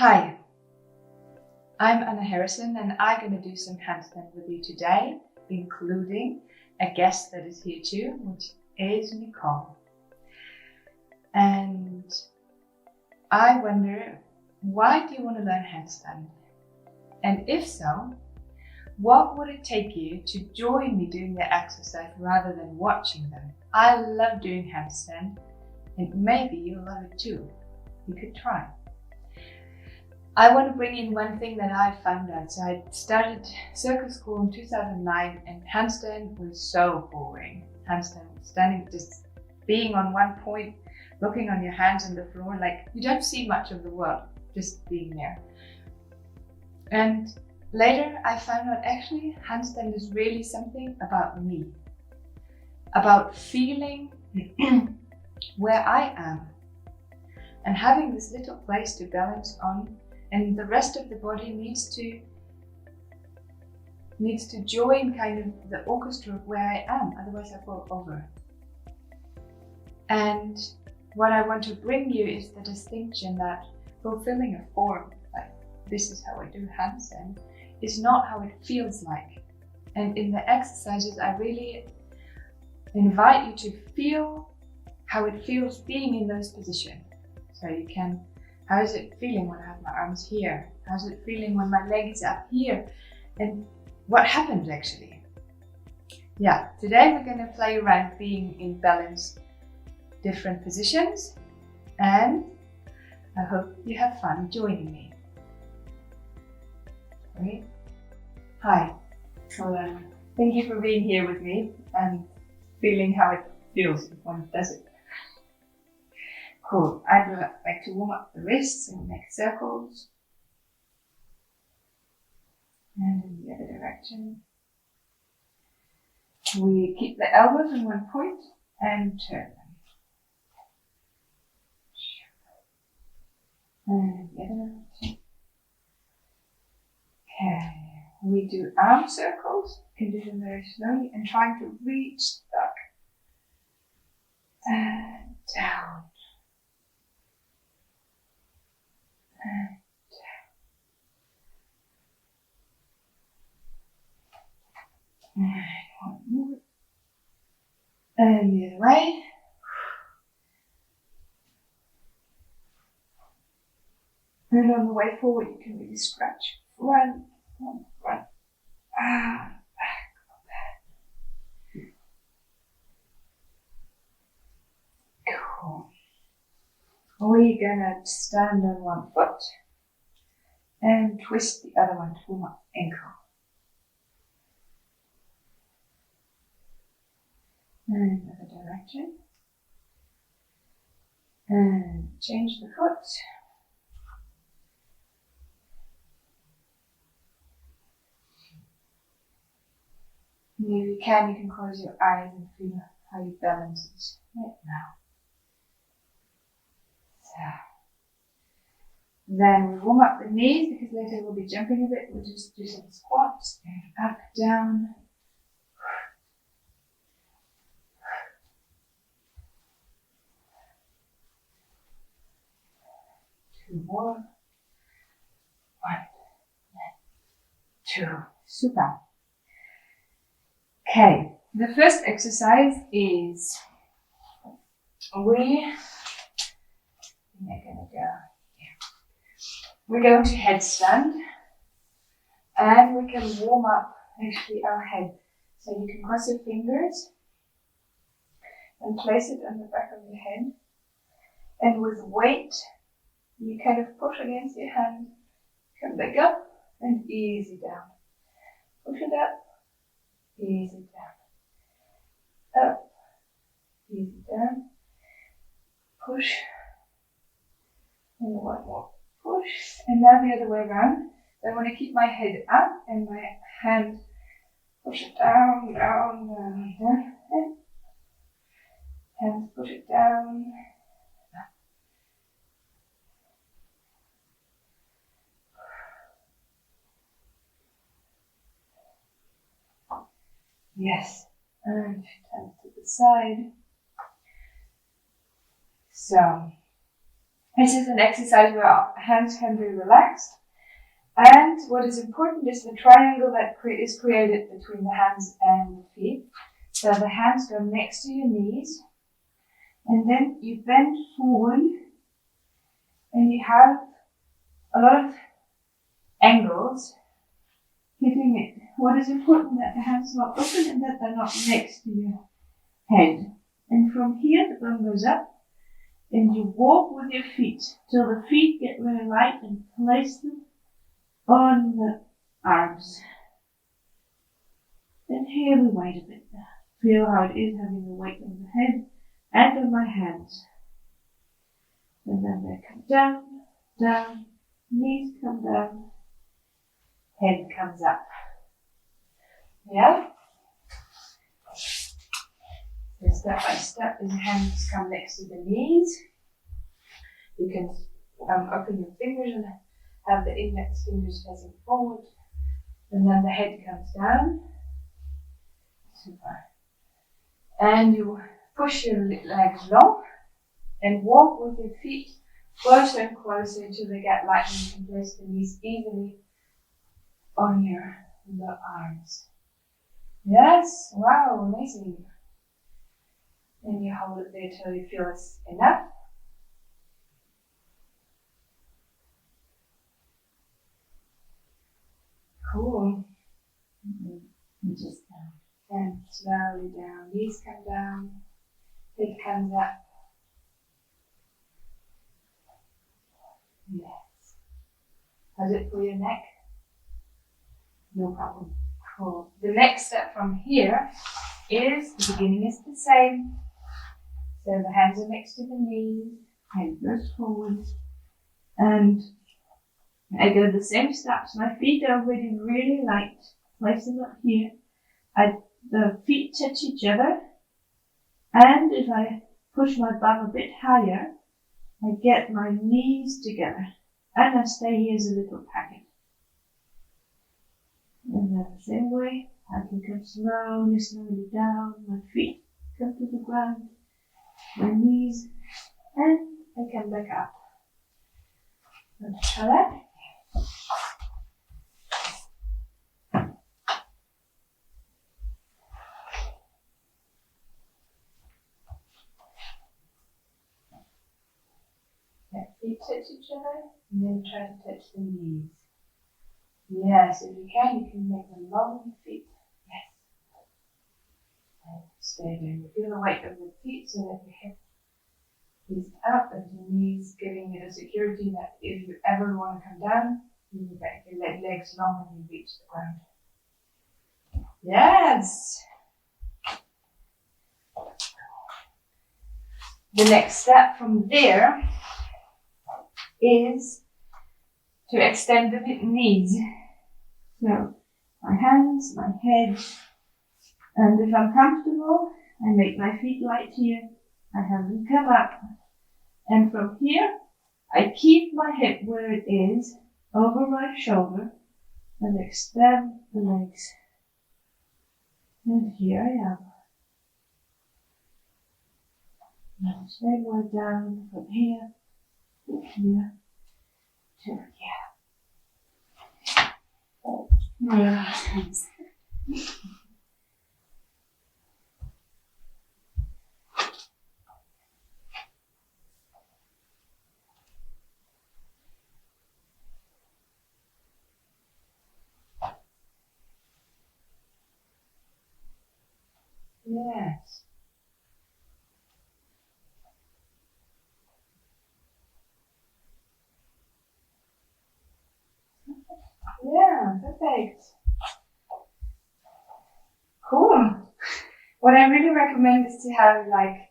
Hi, I'm Anna Harrison and I'm going to do some handstand with you today, including a guest that is here too, which is Nicole. And I wonder, why do you want to learn handstand? And if so, what would it take you to join me doing the exercise rather than watching them? I love doing handstand and maybe you'll love it too. You could try. I want to bring in one thing that I found out. So I started circus school in 2009 and handstand was so boring. Handstand, standing, just being on one point, looking on your hands on the floor, like you don't see much of the world, just being there. And later I found out actually handstand is really something about me, about feeling where I am and having this little place to balance on. And the rest of the body needs to join kind of the orchestra of where I am, otherwise I fall over. And what I want to bring you is the distinction that fulfilling a form, like this is how I do handstand, is not how it feels like. And in the exercises, I really invite you to feel how it feels being in those positions. So you can, how is it feeling when I have my arms here? How's it feeling when my leg is up here? And what happens actually? Yeah, today we're going to play around being in balance, different positions, and I hope you have fun joining me. Great. Hi, so thank you for being here with me and feeling how it feels if one does it. Cool. I'd like to warm up the wrists and make circles. And in the other direction. We keep the elbows in one point and turn them. And the other direction. Okay. We do arm circles. You can do them very slowly and trying to reach back. And down. And one more. And the other way. And on the way forward, you can really stretch front, back. Cool. We're gonna stand on one foot and twist the other one to warm up ankle. And the other direction. And change the foot. If you can close your eyes and feel how you balance it right now. So. Then we warm up the knees because later we'll be jumping a bit. We'll just do some squats and up, down. Two more. One, two. Super. Okay, the first exercise is we're going to headstand and we can warm up actually our head. So you can cross your fingers and place it on the back of your head. And with weight, you kind of push against your hand, come back up and easy down. Push it up, easy down. Up, easy down. Push. And one more. Push, and now the other way around. So I want to keep my head up and my hand push it down, down, down, down. Hands push it down. Yes, and turn to the side. So, This is an exercise where our hands can be relaxed. And what is important is the triangle that is created between the hands and the feet. So the hands go next to your knees. And then you bend forward. And you have a lot of angles hitting it. What is important that the hands are not open and that they're not next to your head. And from here the bum goes up. And you walk with your feet till the feet get really light and place them on the arms. And here we wait a bit. Feel how it is having the weight on the head and on my hands. And then they come down, down, knees come down, head comes up. Yeah? So step by step, the hands come next to the knees. You can open your fingers and have the index fingers facing forward. And then the head comes down. Super. And you push your legs long and walk with your feet closer and closer until they get light and you can place the knees easily on your arms. Yes, wow, amazing. And you hold it there till you feel it's enough. Cool. And just down. And slowly down. Knees come down. Head comes up. Yes. How's it for your neck? No problem. Cool. The next step from here is, the beginning is the same. So the hands are next to the knees, head goes forward, and I go the same steps. My feet are already really light. Place them up here. The feet touch each other, and if I push my bum a bit higher, I get my knees together, and I stay here as a little packet. And then the same way, I can come slowly, slowly down. My feet come to the ground, my knees, and I come back up. Want to try that? Let feet touch each other, and then try to touch the knees. Yes, if you can make them long feet. Yes. And stay there. You feel the weight of the feet so that your hip is up and your knees giving you the security that if you ever want to come down, you can get your legs long and you reach the ground. Yes. The next step from there is to extend the knees. So my hands, my head, and if I'm comfortable, I make my feet light here. I have them come up, and from here, I keep my hip where it is, over my shoulder, and extend the legs. And here I am. And the same way down from here to here to here. Yes. Yeah, perfect. Cool. What I really recommend is to have like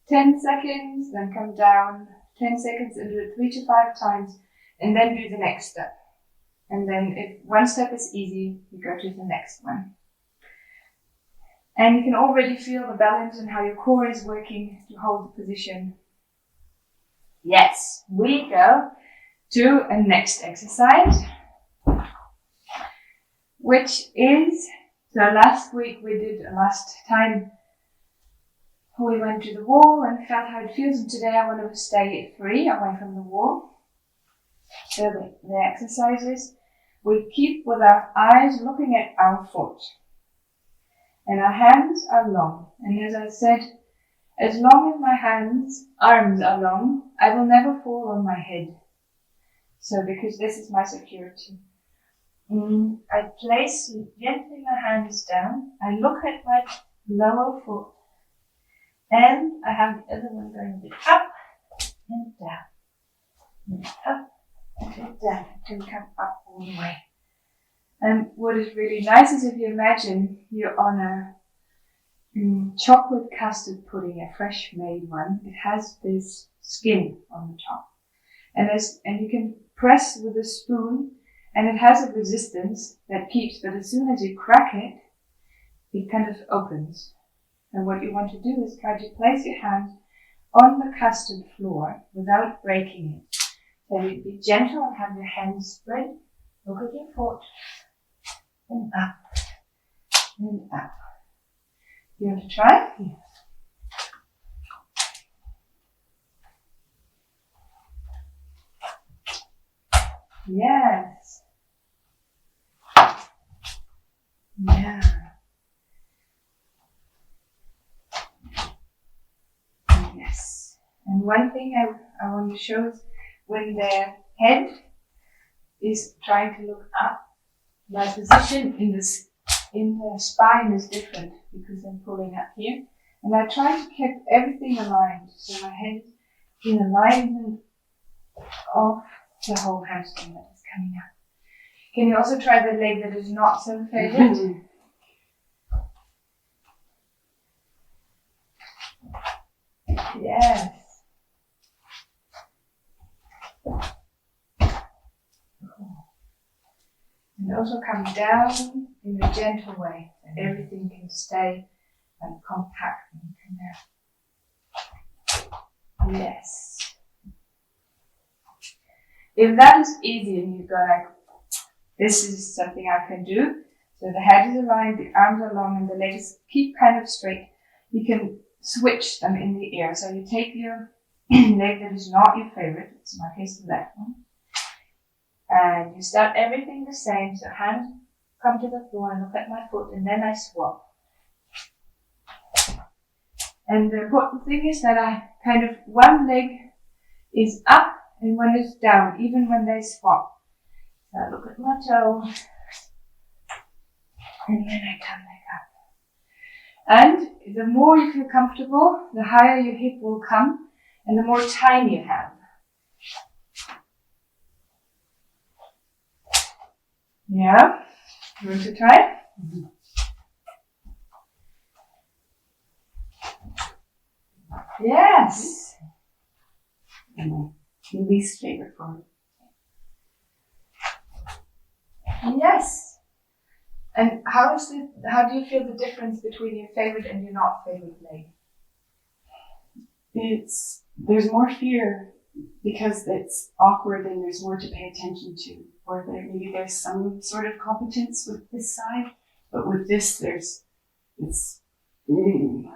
10 seconds, then come down, 10 seconds and do it 3 to 5 times, and then do the next step. And then if one step is easy, you go to the next one. And you can already feel the balance and how your core is working to hold the position. Yes, we go to a next exercise, which is, so last time we went to the wall and felt how it feels, and today I want to stay free away from the wall. So the exercises, we keep with our eyes looking at our foot. And our hands are long. And as I said, as long as my arms are long, I will never fall on my head. So because this is my security. I place gently my hands down. I look at my lower foot. And I have the other one going a bit up and down. And up and down. It can come up all the way. And what is really nice is if you imagine you're on a chocolate custard pudding, a fresh made one. It has this skin on the top. And you can press with a spoon, and it has a resistance that keeps, but as soon as you crack it, it kind of opens. And what you want to do is try to place your hand on the custard floor without breaking it. So you be gentle and have your hands spread. Look at your foot. And up. And up. You want to try? Yeah. Yes. Yeah. Yes. And one thing I want to show is when the head is trying to look up, my position in the spine is different because I'm pulling up here. And I try to keep everything aligned. So my head is in alignment of the whole hamstring that is coming up. Can you also try the leg that is not so favored? Mm-hmm. Yes. And also come down in a gentle way, so everything can stay and compact and come down. Yes. If that is easy and you go like, this is something I can do, so the head is aligned, the arms are long, and the legs keep kind of straight, you can switch them in the air. So you take your leg that is not your favorite, it's in my case the left one, and you start everything the same. So hands come to the floor and look at my foot, and then I swap. And the important thing is that I kind of, one leg is up and one is down, even when they swap. So I look at my toe, and then I come back up. And the more you feel comfortable, the higher your hip will come, and the more time you have. Yeah? You want to try? Mm-hmm. Yes! My least favorite form. Yes! And how do you feel the difference between your favorite and your not favorite leg? There's more fear because it's awkward and there's more to pay attention to. Or maybe there's some sort of competence with this side, but with this it's new.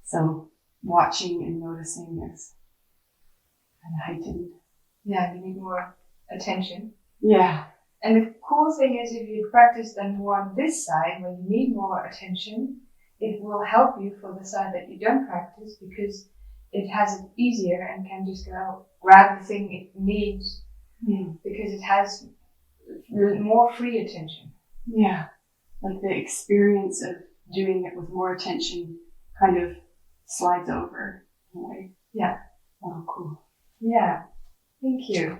So watching and noticing is kind of heightened. Yeah, you need more attention. Yeah. And the cool thing is if you practice then more on this side, when you need more attention, it will help you for the side that you don't practice because it has it easier and can just go grab the thing it needs because it has more free attention. Yeah. Like the experience of doing it with more attention kind of slides over in a way. Yeah. Oh, cool. Yeah. Thank you.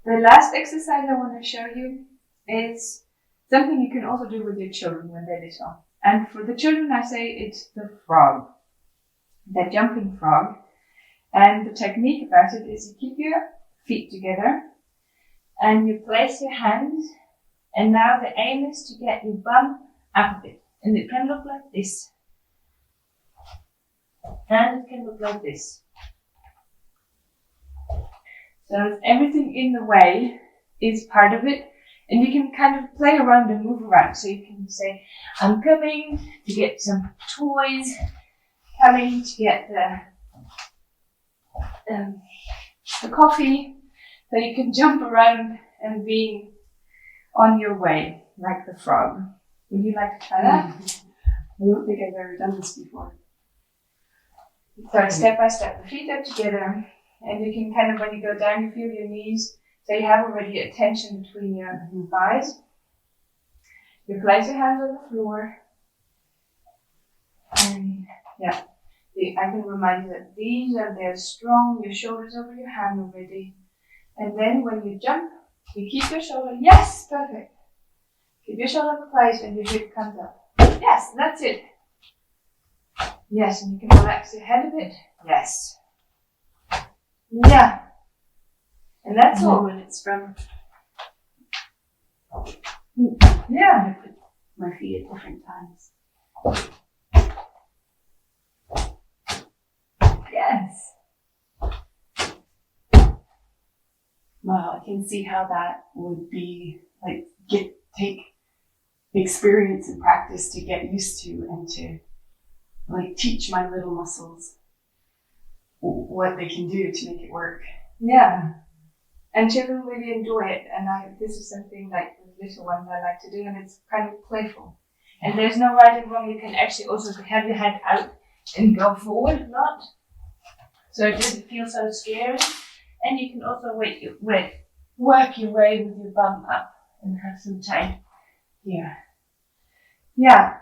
The last exercise I want to show you is something you can also do with your children when they're little. And for the children, I say it's the frog, the jumping frog. And the technique about it is you keep your feet together and you place your hands. And now the aim is to get your bum up a bit. And it can look like this. And it can look like this. So everything in the way is part of it. And you can kind of play around and move around. So you can say, I'm coming to get some toys, coming to get the coffee. So you can jump around and be on your way, like the frog. Would you like to try that? I don't think I've ever done this before. So step by step, the feet are together, and you can kind of, when you go down, you feel your knees. So you have already a tension between your thighs. You place your hands on the floor. And yeah, I can remind you that they're strong, your shoulders over your hand already. And then when you jump, you keep your shoulder. Yes, perfect. Keep your shoulder in place and your hip comes up. Yes, that's it. Yes, and you can relax your head a bit. Yes. Yeah. And that's all. When it's from, Yeah. I put my feet at different times. Yes. Wow, I can see how that would be like take experience and practice to get used to and to like teach my little muscles what they can do to make it work. Yeah. And children really enjoy it. And this is something like with little ones I like to do, and it's kind of playful. And there's no right and wrong. You can actually also have your head out and go forward a lot. So it doesn't feel so scary. And you can also work your way with your bum up and have some time here. Yeah.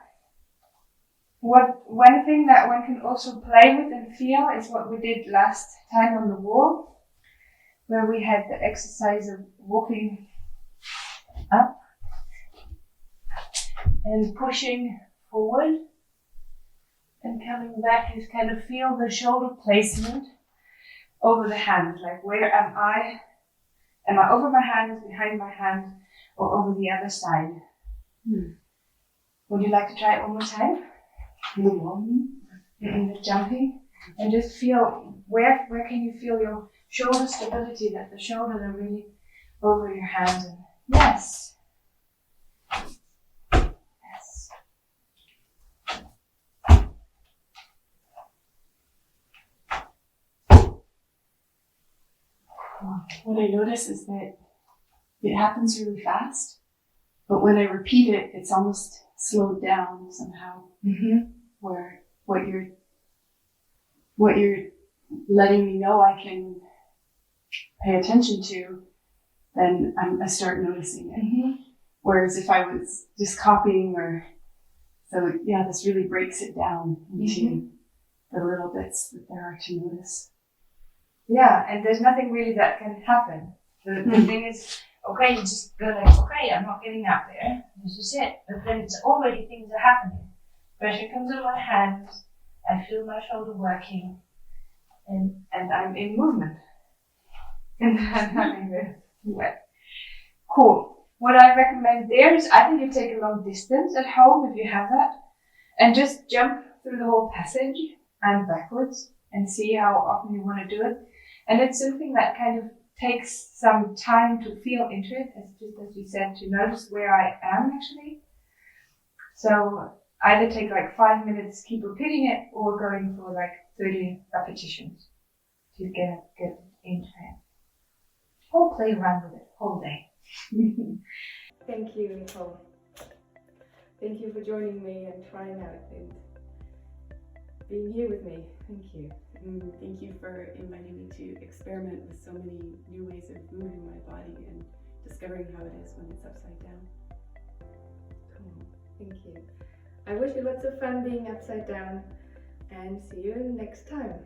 One thing that one can also play with and feel is what we did last time on the wall, where we had the exercise of walking up and pushing forward and coming back. You kind of feel the shoulder placement over the hand, like where am I? Am I over my hand, behind my hand, or over the other side? Would you like to try it one more time? The jumping, and just feel where can you feel your shoulder stability, that the shoulders are really over your hands. And yes. Yes. What I notice is that it happens really fast, but when I repeat it, it's almost slowed down somehow. Where what you're letting me know I can pay attention to, then I start noticing it. Whereas if I was just copying this really breaks it down into the little bits that there are to notice. Yeah, and there's nothing really that can happen. The thing is, okay, you just go like, okay, I'm not getting up there. This is it. But then it's already things are happening. Pressure comes on my hands. I feel my shoulder working, and I'm in movement. And I'm having this. Cool. What I recommend there is, I think you take a long distance at home if you have that, and just jump through the whole passage and backwards and see how often you want to do it. And it's something that kind of takes some time to feel into it, as you said, to notice where I am actually. So either take like 5 minutes, keep repeating it, or going for like 30 repetitions to get into it. Or play around with it all day. Thank you, Nicole. Thank you for joining me and trying out and being here with me. Thank you. Thank you for inviting me to experiment with so many new ways of moving my body and discovering how it is when it's upside down. Cool. Thank you. I wish you lots of fun being upside down, and see you next time.